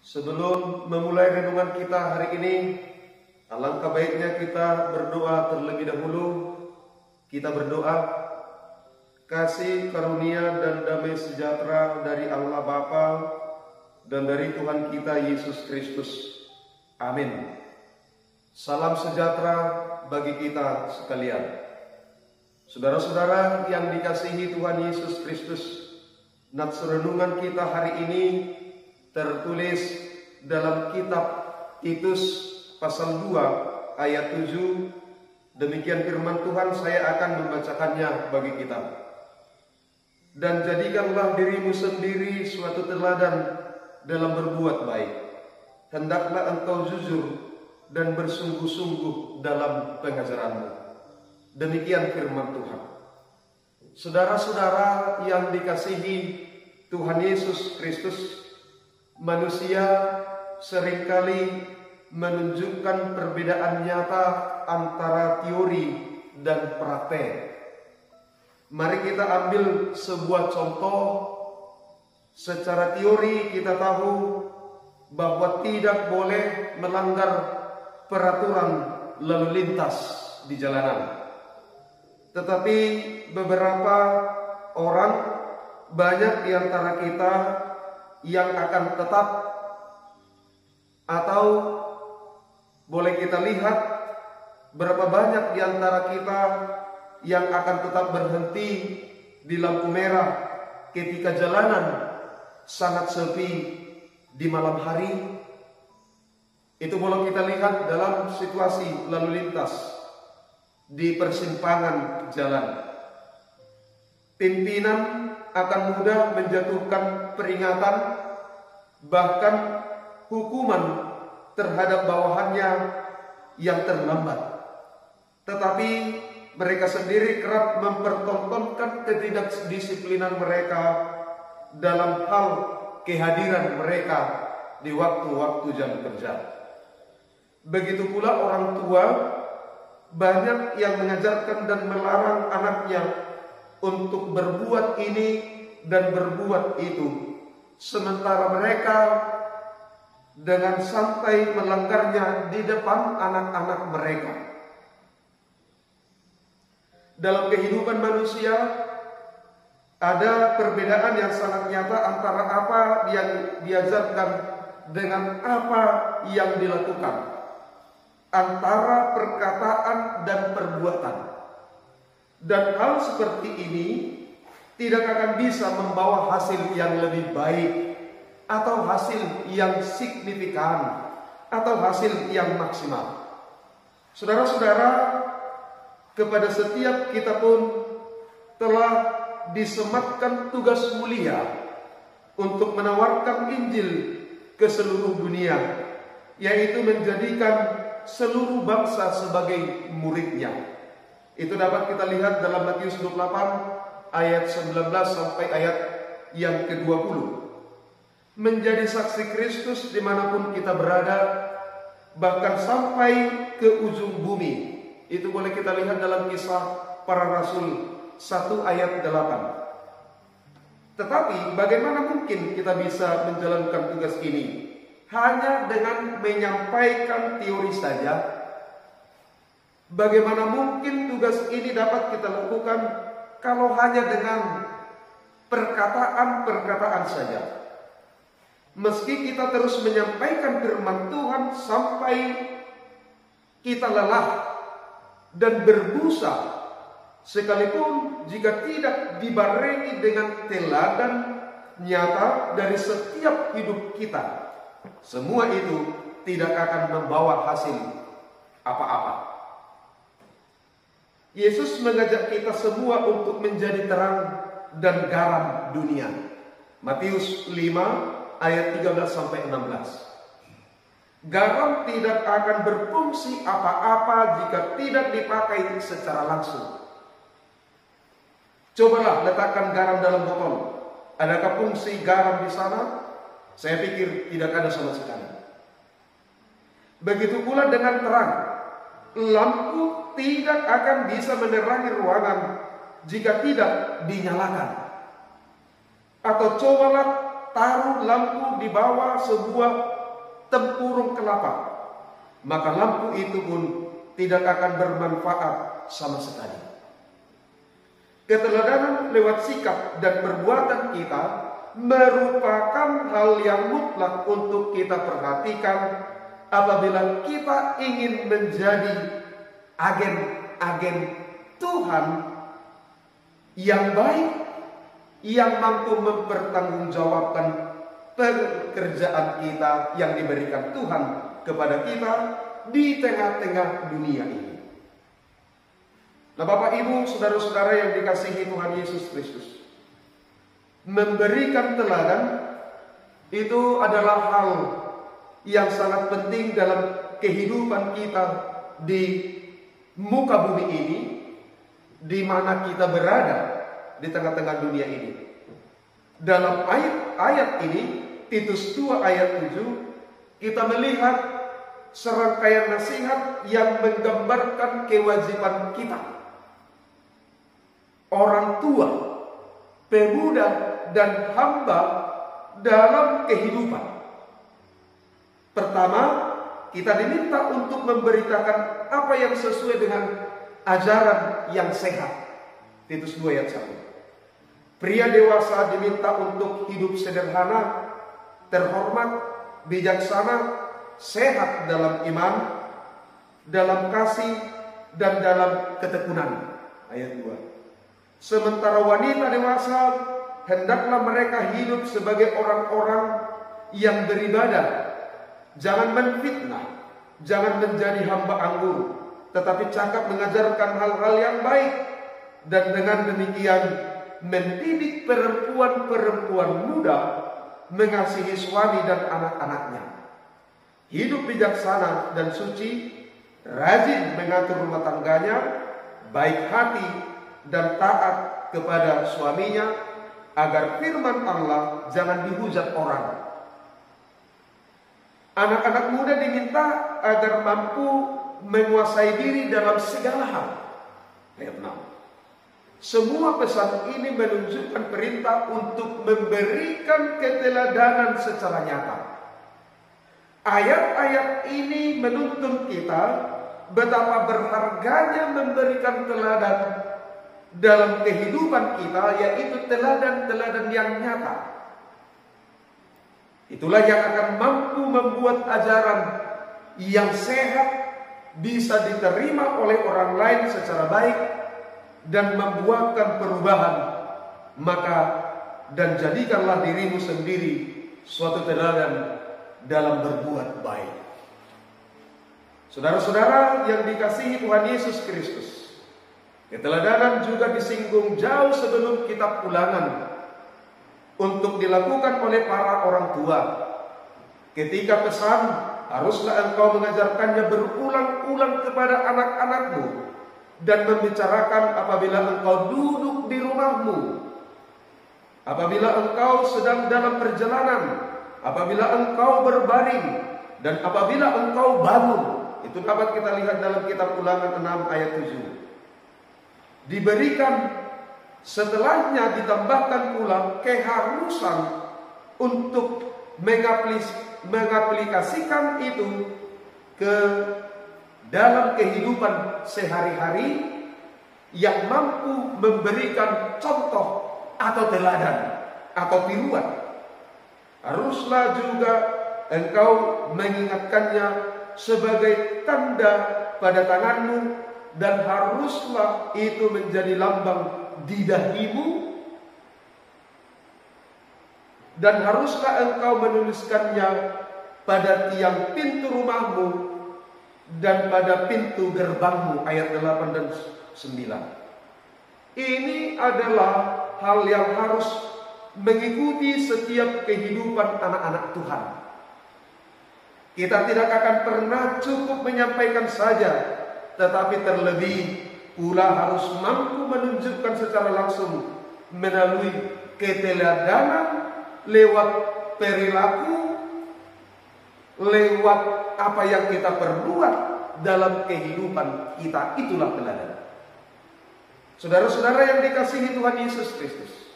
Sebelum memulai renungan kita hari ini, alangkah baiknya kita berdoa terlebih dahulu. Kita berdoa, kasih karunia dan damai sejahtera dari Allah Bapa dan dari Tuhan kita Yesus Kristus. Amin. Salam sejahtera bagi kita sekalian. Saudara-saudara yang dikasihi Tuhan Yesus Kristus, nats renungan kita hari ini tertulis dalam kitab Titus pasal 2 ayat 7. Demikian firman Tuhan, saya akan membacakannya bagi kita. Dan jadikanlah dirimu sendiri suatu teladan dalam berbuat baik. Hendaklah engkau jujur dan bersungguh-sungguh dalam pengajaranmu. Demikian firman Tuhan. Saudara-saudara yang dikasihi Tuhan Yesus Kristus, manusia seringkali menunjukkan perbedaan nyata antara teori dan praktek. Mari kita ambil sebuah contoh. Secara teori kita tahu bahwa tidak boleh melanggar peraturan lalu lintas di jalanan. Tetapi beberapa orang, banyak di antara kita yang akan tetap, atau boleh kita lihat berapa banyak di antara kita yang akan tetap berhenti di lampu merah ketika jalanan sangat sepi di malam hari. Itu boleh kita lihat dalam situasi lalu lintas di persimpangan jalan. Pimpinan akan mudah menjatuhkan peringatan, bahkan hukuman terhadap bawahannya yang terlambat. Tetapi mereka sendiri kerap mempertontonkan ketidakdisiplinan mereka dalam hal kehadiran mereka di waktu-waktu jam kerja. Begitu pula orang tua, banyak yang mengajarkan dan melarang anaknya untuk berbuat ini dan berbuat itu, sementara mereka dengan santai melanggarnya di depan anak-anak mereka. Dalam kehidupan manusia ada perbedaan yang sangat nyata antara apa yang diajarkan dengan apa yang dilakukan, antara perkataan dan perbuatan. Dan hal seperti ini tidak akan bisa membawa hasil yang lebih baik, atau hasil yang signifikan, atau hasil yang maksimal. Saudara-saudara, kepada setiap kita pun telah disematkan tugas mulia untuk menawarkan Injil ke seluruh dunia, yaitu menjadikan seluruh bangsa sebagai muridnya. Itu dapat kita lihat dalam Matius 28 ayat 19 sampai ayat yang ke-20. Menjadi saksi Kristus dimanapun kita berada, bahkan sampai ke ujung bumi. Itu boleh kita lihat dalam Kisah Para Rasul 1 ayat 8. Tetapi bagaimana mungkin kita bisa menjalankan tugas ini hanya dengan menyampaikan teori saja? Bagaimana mungkin tugas ini dapat kita lakukan kalau hanya dengan perkataan-perkataan saja? Meski kita terus menyampaikan firman Tuhan sampai kita lelah dan berbusa, sekalipun jika tidak dibarengi dengan teladan nyata dari setiap hidup kita, semua itu tidak akan membawa hasil apa-apa. Yesus mengajak kita semua untuk menjadi terang dan garam dunia. Matius 5 ayat 13 sampai 16. Garam tidak akan berfungsi apa-apa jika tidak dipakai secara langsung. Cobalah letakkan garam dalam botol. Adakah fungsi garam di sana? Saya pikir tidak ada sama sekali. Begitu pula dengan terang. Lampu tidak akan bisa menerangi ruangan jika tidak dinyalakan. Atau cobalah taruh lampu di bawah sebuah tempurung kelapa, maka lampu itu pun tidak akan bermanfaat sama sekali. Keteladanan lewat sikap dan perbuatan kita merupakan hal yang mutlak untuk kita perhatikan apabila kita ingin menjadi agen-agen Tuhan yang baik, yang mampu mempertanggungjawabkan pekerjaan kita yang diberikan Tuhan kepada kita di tengah-tengah dunia ini. Nah, Bapak Ibu, saudara-saudara yang dikasihi Tuhan Yesus Kristus, memberikan teladan itu adalah hal yang sangat penting dalam kehidupan kita di muka bumi ini, di mana kita berada di tengah-tengah dunia ini. Dalam ayat ini, Titus 2 ayat 7, kita melihat serangkaian nasihat yang menggambarkan kewajiban kita, orang tua, pemuda, dan hamba dalam kehidupan. Pertama, kita diminta untuk memberitakan apa yang sesuai dengan ajaran yang sehat. Titus 2 ayat 1. Pria dewasa diminta untuk hidup sederhana, terhormat, bijaksana, sehat dalam iman, dalam kasih, dan dalam ketekunan. Ayat 2. Sementara wanita dewasa hendaklah mereka hidup sebagai orang-orang yang beribadah. Jangan menfitnah, jangan menjadi hamba anggur, tetapi cakap mengajarkan hal-hal yang baik, dan dengan demikian mendidik perempuan-perempuan muda mengasihi suami dan anak-anaknya. Hidup bijaksana dan suci, rajin mengatur rumah tangganya, baik hati dan taat kepada suaminya, agar firman Allah jangan dihujat orang. Anak-anak muda diminta agar mampu menguasai diri dalam segala hal. Ayat 6. Semua pesan ini menunjukkan perintah untuk memberikan keteladanan secara nyata. Ayat-ayat ini menuntun kita betapa berharganya memberikan teladan dalam kehidupan kita, yaitu teladan-teladan yang nyata. Itulah yang akan mampu membuat ajaran yang sehat bisa diterima oleh orang lain secara baik dan membuahkan perubahan. Maka dan jadikanlah dirimu sendiri suatu teladan dalam berbuat baik. Saudara-saudara yang dikasihi Tuhan Yesus Kristus, keteladanan juga disinggung jauh sebelum kitab Ulangan untuk dilakukan oleh para orang tua. Ketika pesan, haruslah engkau mengajarkannya berulang-ulang kepada anak-anakmu dan membicarakan apabila engkau duduk di rumahmu, apabila engkau sedang dalam perjalanan, apabila engkau berbaring, dan apabila engkau bangun. Itu dapat kita lihat dalam kitab Ulangan 6 ayat 7. Diberikan setelahnya ditambahkan pula keharusan untuk mengaplikasikan itu ke dalam kehidupan sehari-hari yang mampu memberikan contoh atau teladan atau tiruan. Haruslah juga engkau mengingatkannya sebagai tanda pada tanganmu, dan haruslah itu menjadi lambang di dahimu, dan haruslah engkau menuliskannya pada tiang pintu rumahmu dan pada pintu gerbangmu. Ayat 8 dan 9. Ini adalah hal yang harus mengikuti setiap kehidupan anak-anak Tuhan. Kita tidak akan pernah cukup menyampaikan saja, tetapi terlebih pula harus mampu menunjukkan secara langsung melalui keteladanan lewat perilaku, lewat apa yang kita perbuat dalam kehidupan kita. Itulah teladan. Saudara-saudara yang dikasihi Tuhan Yesus Kristus,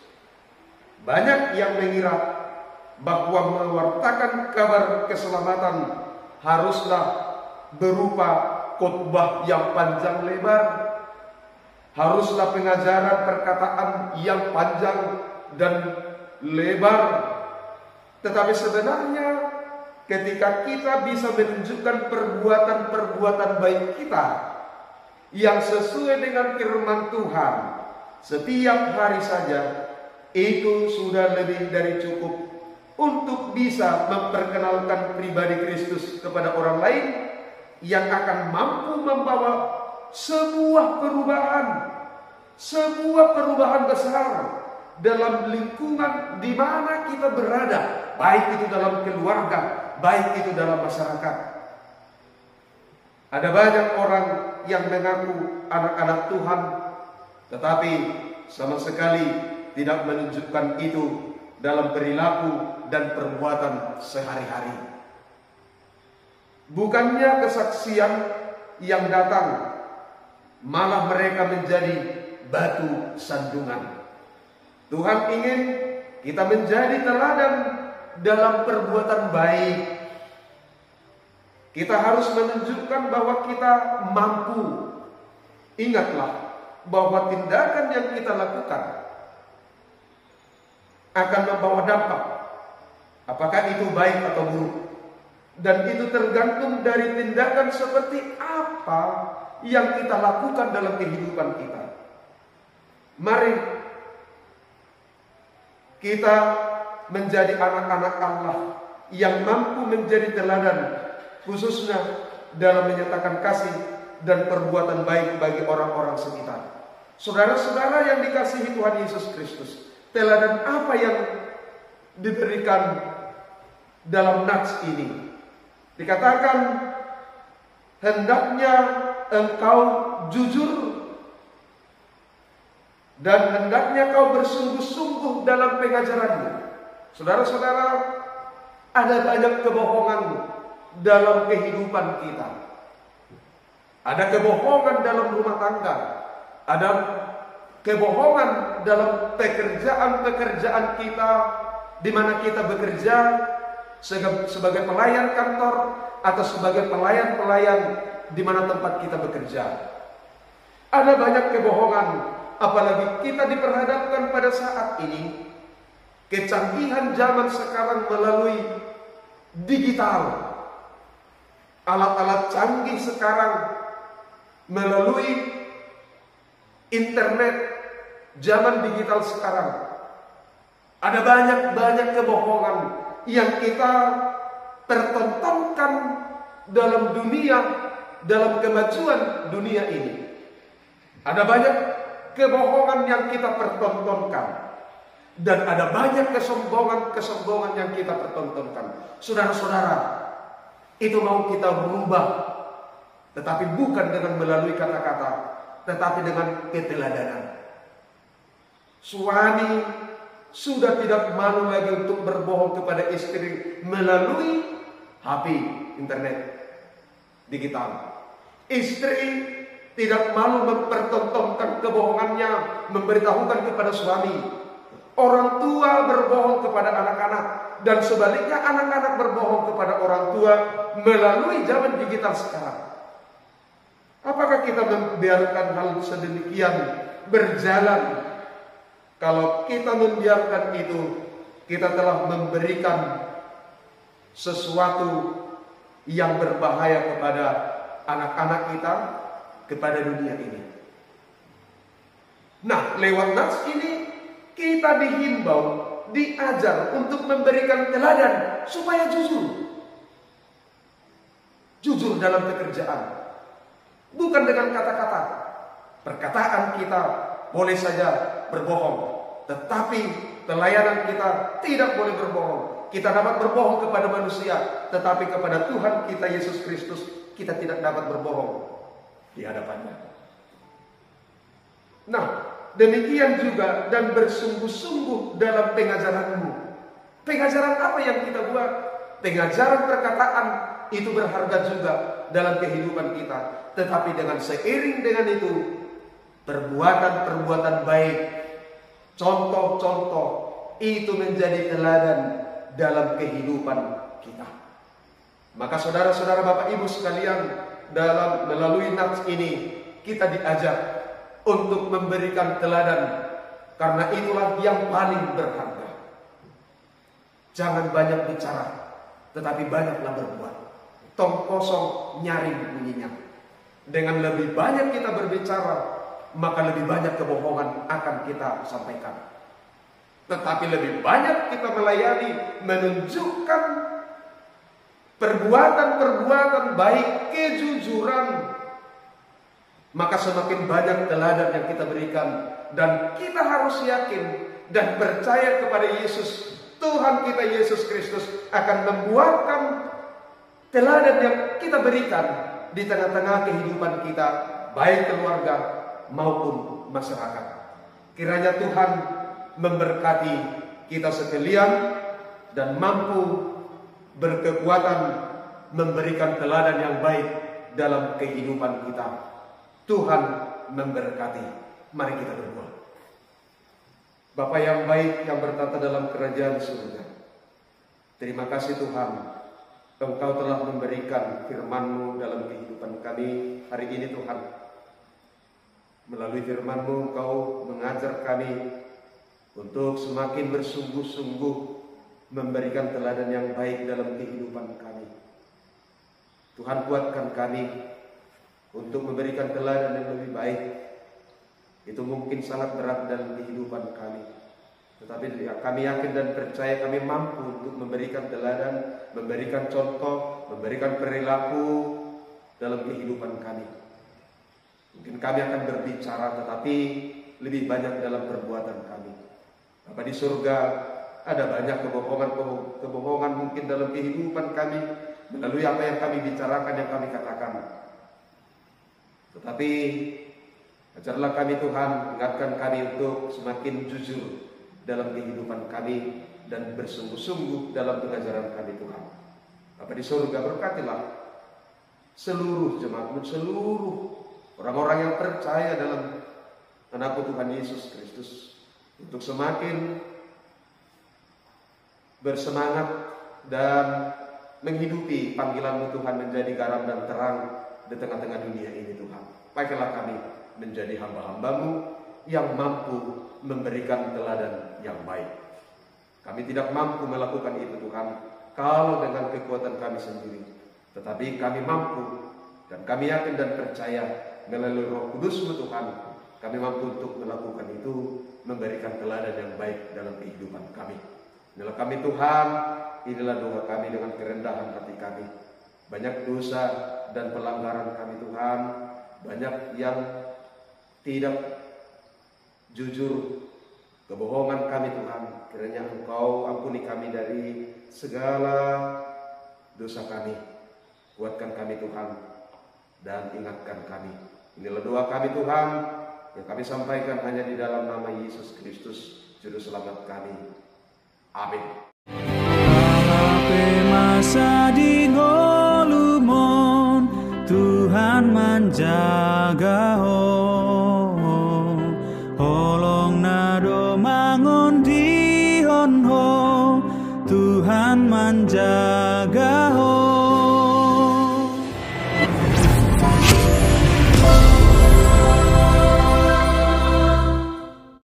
banyak yang mengira bahwa mewartakan kabar keselamatan haruslah berupa khotbah yang panjang lebar, haruslah pengajaran perkataan yang panjang dan lebar. Tetapi sebenarnya ketika kita bisa menunjukkan perbuatan-perbuatan baik kita yang sesuai dengan firman Tuhan setiap hari saja, itu sudah lebih dari cukup untuk bisa memperkenalkan pribadi Kristus kepada orang lain yang akan mampu membawa sebuah perubahan besar dalam lingkungan di mana kita berada, baik itu dalam keluarga, baik itu dalam masyarakat. Ada banyak orang yang mengaku anak-anak Tuhan, tetapi sama sekali tidak menunjukkan itu dalam perilaku dan perbuatan sehari-hari. Bukannya kesaksian yang datang, malah mereka menjadi batu sandungan. Tuhan ingin kita menjadi teladan dalam perbuatan baik. Kita harus menunjukkan bahwa kita mampu. Ingatlah bahwa tindakan yang kita lakukan akan membawa dampak, apakah itu baik atau buruk. Dan itu tergantung dari tindakan seperti apa yang kita lakukan dalam kehidupan kita. Mari kita menjadi anak-anak Allah yang mampu menjadi teladan, khususnya dalam menyatakan kasih dan perbuatan baik bagi orang-orang sekitar. Saudara-saudara yang dikasihi Tuhan Yesus Kristus, teladan apa yang diberikan dalam nats ini? Dikatakan, hendaknya engkau jujur dan hendaknya kau bersungguh-sungguh dalam pengajaranmu. Saudara-saudara, ada banyak kebohongan dalam kehidupan kita. Ada kebohongan dalam rumah tangga, ada kebohongan dalam pekerjaan-pekerjaan kita, di mana kita bekerja sebagai pelayan kantor atau sebagai pelayan-pelayan di mana tempat kita bekerja. Ada banyak kebohongan, apalagi kita diperhadapkan pada saat ini kecanggihan zaman sekarang melalui digital. Alat-alat canggih sekarang melalui internet, zaman digital sekarang. Ada banyak kebohongan yang kita pertontonkan dalam dunia, dalam kemajuan dunia ini. Ada banyak kebohongan yang kita pertontonkan, dan ada banyak kesombongan yang kita pertontonkan. Saudara-saudara, itu mau kita berubah, tetapi bukan dengan melalui kata-kata, tetapi dengan keteladanan. Suami sudah tidak malu lagi untuk berbohong kepada istri melalui HP, internet, digital. Istri tidak malu mempertontonkan kebohongannya, memberitahukan kepada suami. Orang tua berbohong kepada anak-anak, dan sebaliknya anak-anak berbohong kepada orang tua melalui zaman digital sekarang. Apakah kita membiarkan hal sedemikian berjalan? Kalau kita membiarkan itu, kita telah memberikan sesuatu yang berbahaya kepada anak-anak kita, kepada dunia ini. Nah, lewat nats ini kita dihimbau, diajar untuk memberikan teladan supaya jujur. Jujur dalam pekerjaan. Bukan dengan kata-kata. Perkataan kita boleh saja berbohong, tetapi pelayanan kita tidak boleh berbohong. Kita dapat berbohong kepada manusia, tetapi kepada Tuhan kita Yesus Kristus kita tidak dapat berbohong di hadapannya. Nah, demikian juga dan bersungguh-sungguh dalam pengajaranmu. Pengajaran apa yang kita buat? Pengajaran perkataan itu berharga juga dalam kehidupan kita. Tetapi dengan seiring dengan itu, perbuatan-perbuatan baik, contoh-contoh itu menjadi teladan dalam kehidupan kita. Maka saudara-saudara, Bapak Ibu sekalian, melalui nats ini kita diajak untuk memberikan teladan, karena itulah yang paling berharga. Jangan banyak bicara, tetapi banyaklah berbuat. Tong kosong nyaring bunyinya. Dengan lebih banyak kita berbicara, maka lebih banyak kebohongan akan kita sampaikan. Tetapi lebih banyak kita melayani, menunjukkan perbuatan-perbuatan baik, kejujuran, maka semakin banyak teladan yang kita berikan. Dan kita harus yakin dan percaya kepada Yesus. Tuhan kita Yesus Kristus akan membuatkan teladan yang kita berikan di tengah-tengah kehidupan kita, baik keluarga maupun masyarakat. Kiranya Tuhan memberkati kita sekalian dan mampu berkekuatan memberikan teladan yang baik dalam kehidupan kita. Tuhan memberkati. Mari kita berdoa. Bapa yang baik yang bertata dalam kerajaan surga, terima kasih Tuhan, Engkau telah memberikan firman-Mu dalam kehidupan kami hari ini Tuhan. Melalui firman-Mu Engkau mengajar kami untuk semakin bersungguh-sungguh memberikan teladan yang baik dalam kehidupan kami. Tuhan, kuatkan kami untuk memberikan teladan yang lebih baik. Itu mungkin sangat berat dalam kehidupan kami, tetapi kami yakin dan percaya kami mampu untuk memberikan teladan, memberikan contoh, memberikan perilaku dalam kehidupan kami. Mungkin kami akan berbicara, tetapi lebih banyak dalam perbuatan kami. Bapa di surga, ada banyak kebohongan mungkin dalam kehidupan kami, melalui apa yang kami bicarakan, yang kami katakan. Tetapi ajarlah kami Tuhan, ingatkan kami untuk semakin jujur dalam kehidupan kami dan bersungguh-sungguh dalam pengajaran kami Tuhan. Bapa di surga, berkatilah seluruh jemaat-Mu, seluruh orang-orang yang percaya dalam Anak-Mu Tuhan Yesus Kristus, untuk semakin bersemangat dan menghidupi panggilan-Mu Tuhan, menjadi garam dan terang di tengah-tengah dunia ini Tuhan. Pakailah kami menjadi hamba-hamba-Mu yang mampu memberikan teladan yang baik. Kami tidak mampu melakukan itu Tuhan kalau dengan kekuatan kami sendiri, tetapi kami mampu dan kami yakin dan percaya melalui Roh Kudus-Mu Tuhan, kami mampu untuk melakukan itu, memberikan teladan yang baik dalam kehidupan kami. Inilah kami Tuhan, inilah doa kami dengan kerendahan hati kami. Banyak dosa dan pelanggaran kami Tuhan, banyak yang tidak jujur, kebohongan kami Tuhan. Kiranya Engkau ampuni kami dari segala dosa kami. Kuatkan kami Tuhan dan ingatkan kami. Inilah doa kami Tuhan, yang kami sampaikan hanya di dalam nama Yesus Kristus, Juru Selamat kami. Amin. Masa di holumon Tuhan menjaga holong nado mangon di honho Tuhan menjaga